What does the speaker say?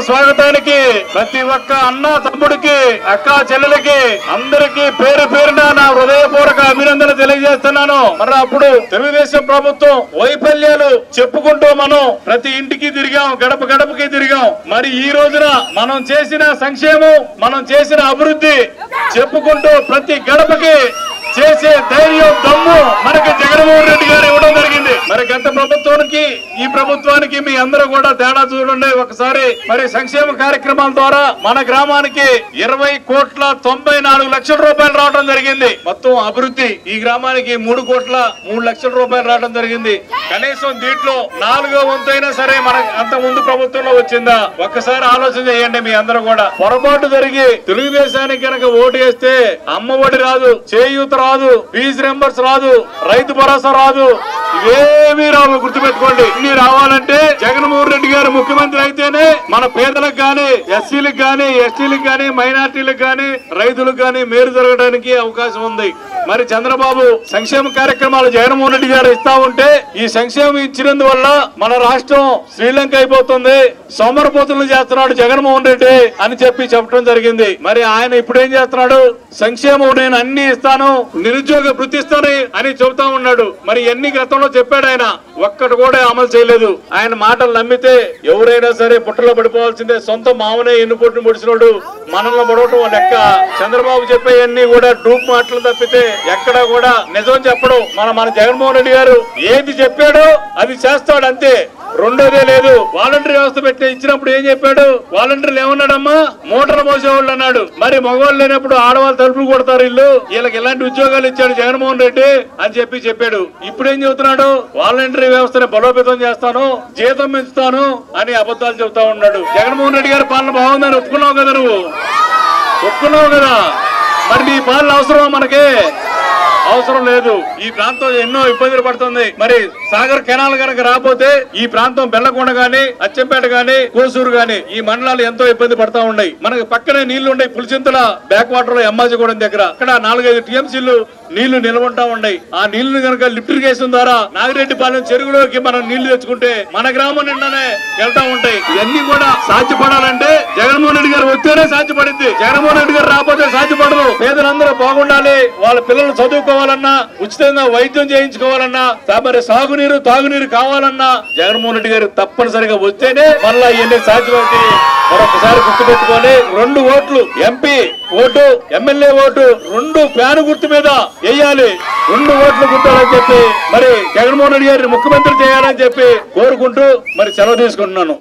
స్వాగతానికి ప్రతి ఒక్క అన్న తమ్ముడికి అక్క చెల్లెలకి అందరికీ పేరు పేరున నా హృదయపూర్వక అభినందనలు తెలియజేస్తున్నాను. మరి అప్పుడు తెలుగుదేశం ప్రభుత్వం వైఫల్యాలు చెప్పుకుంటూ మనం ప్రతి ఇంటికి తిరిగాం, గడప గడపకి తిరిగాం. మరి ఈ రోజున మనం చేసిన సంక్షేమం, మనం చేసిన అభివృద్ధి చెప్పుకుంటూ ప్రతి గడపకి చేసే ధైర్యం, దమ్ము మనకి జగన్మోహన్ రెడ్డి గారు ఇవ్వడం జరిగింది. మరి గత ప్రభుత్వానికి ఈ ప్రభుత్వానికి మీ అందరూ కూడా తేడా చూడండి ఒకసారి. మరి సంక్షేమ కార్యక్రమాల ద్వారా మన గ్రామానికి 20,94,00,000 రూపాయలు రావడం జరిగింది. మొత్తం అభివృద్ధి ఈ గ్రామానికి 3,03,00,000 రూపాయలు రావడం జరిగింది. కనీసం దీంట్లో 4వ వంతైనా సరే మన అంత ముందు ప్రభుత్వంలో వచ్చిందా ఒక్కసారి ఆలోచన చేయండి. మీ అందరూ కూడా పొరపాటు జరిగి తెలుగుదేశానికి కనుక ఓటు వేస్తే అమ్మ ఒడి రాదు, చేయూత రాదు, ఫీజు రింబర్స్ రాదు, రైతు భరోసా రాదు, ఇవేమీ రావు. గుర్తుపెట్టుకోండి. ఇన్ని రావాలంటే జగన్మోహన్ రెడ్డి గారు ముఖ్యమంత్రి అయితేనే మన పేదలకు గాని, ఎస్సీలకు గాని, ఎస్టీలకు గాని, మైనార్టీలకు గాని, రైతులకు గాని మేలు జరగడానికి అవకాశం ఉంది. మరి చంద్రబాబు సంక్షేమ కార్యక్రమాలు జగన్మోహన్ రెడ్డి గారు ఇస్తా ఉంటే ఈ సంక్షేమం ఇచ్చినందువల్ల మన రాష్ట్రం శ్రీలంక అయిపోతుంది, సోమరపోతులు చేస్తున్నాడు జగన్మోహన్ రెడ్డి అని చెప్పడం జరిగింది. మరి ఆయన ఇప్పుడేం చేస్తున్నాడు? సంక్షేమం నేను అన్ని ఇస్తాను, నిరుద్యోగ వృత్తి ఇస్తాను అని చెబుతా ఉన్నాడు. మరి ఎన్ని గతంలో చెప్పాడు ఆయన, ఒక్కటి కూడా అమలు చేయలేదు. ఆయన మాటలు నమ్మితే ఎవరైనా సరే పుట్టలో పడిపోవాల్సిందే. సొంత మామనే ఎన్నుపోటు ముడిచినోడు మనల్ని పడవటం లెక్క. చంద్రబాబు చెప్పేవన్నీ కూడా డూప్ మాటలు తప్పితే ఎక్కడా కూడా నిజం చెప్పడం. మన జగన్మోహన్ రెడ్డి గారు ఏది చెప్పాడో అది చేస్తాడు అంతే, రెండోదే లేదు. వాలంటీర్ వ్యవస్థ పెట్టి ఇచ్చినప్పుడు ఏం చెప్పాడు? వాలంటీర్లు ఏమన్నాడమ్మా? మోటార్ మోసేవాళ్ళు అన్నాడు. మరి మగవాళ్ళు లేనప్పుడు ఆడవాళ్ళు తలుపులు కొడతారు, ఇల్లు వీళ్ళకి ఎలాంటి ఉద్యోగాలు ఇచ్చాడు జగన్మోహన్ రెడ్డి అని చెప్పాడు. ఇప్పుడు ఏం చెబుతున్నాడు? వాలంటీర్ వ్యవస్థని బలోపేతం చేస్తాను, జీతం పెంచుతాను అని అబద్ధాలు చెబుతా ఉన్నాడు. జగన్మోహన్ రెడ్డి గారి పాలన బాగుందని ఒప్పుకున్నావు కదా, నువ్వు ఒప్పుకున్నావు కదా. మరి నీ పాలన అవసరమా? మనకి అవసరం లేదు. ఈ ప్రాంతం ఎన్నో ఇబ్బందులు పడుతుంది. మరి సాగర్ కెనాల్ కనుక రాకపోతే ఈ ప్రాంతం బెల్లకొండ గాని, అచ్చంపేట గాని, కోసూరు గాని ఈ మండలాలు ఎంతో ఇబ్బంది పడతా ఉన్నాయి. మనకి పక్కనే నీళ్లు ఉన్నాయి. పులిచింతల బ్యాక్ వాటర్ లో ఎమ్మాజిగూడెం దగ్గర అక్కడ 4-5 టీఎంసీలు నీళ్లు నిలబడతా ఉన్నాయి. ఆ నీళ్లు కనుక లిఫ్ట్ ఇరిగేషన్ ద్వారా నాగిరెడ్డిపాలెం చెరువులోకి మనం నీళ్లు తెచ్చుకుంటే మన గ్రామం నిండానే వెళ్తా ఉంటాయి. ఇవన్నీ కూడా సాధ్యపడాలంటే జగన్మోహన్ రెడ్డి గారు వస్తేనే సాధ్యపడింది. జగన్మోహన్ రెడ్డి గారు రాకపోతే సాధ్యపడదు. పేదలందరూ బాగుండాలి, వాళ్ళ పిల్లలు చదువుకోవాలన్నా, ఉచితంగా వైద్యం చేయించుకోవాలన్నా, మరి సాగునీరు తాగునీరు కావాలన్నా జగన్మోహన్ రెడ్డి గారు తప్పనిసరిగా వస్తేనే మళ్ళా ఇవన్నీ సాధ్యమవుతాయి. మరొకసారి గుర్తుపెట్టుకోవాలి, 2 ఓట్లు MP vote, MLA vote 2 fan గుర్తు మీద వేయాలి. 2 ఓట్లు గుర్తాలని చెప్పి మరి జగన్మోహన్ రెడ్డి గారిని ముఖ్యమంత్రి చేయాలని చెప్పి కోరుకుంటూ మరి సెలవు తీసుకుంటున్నాను.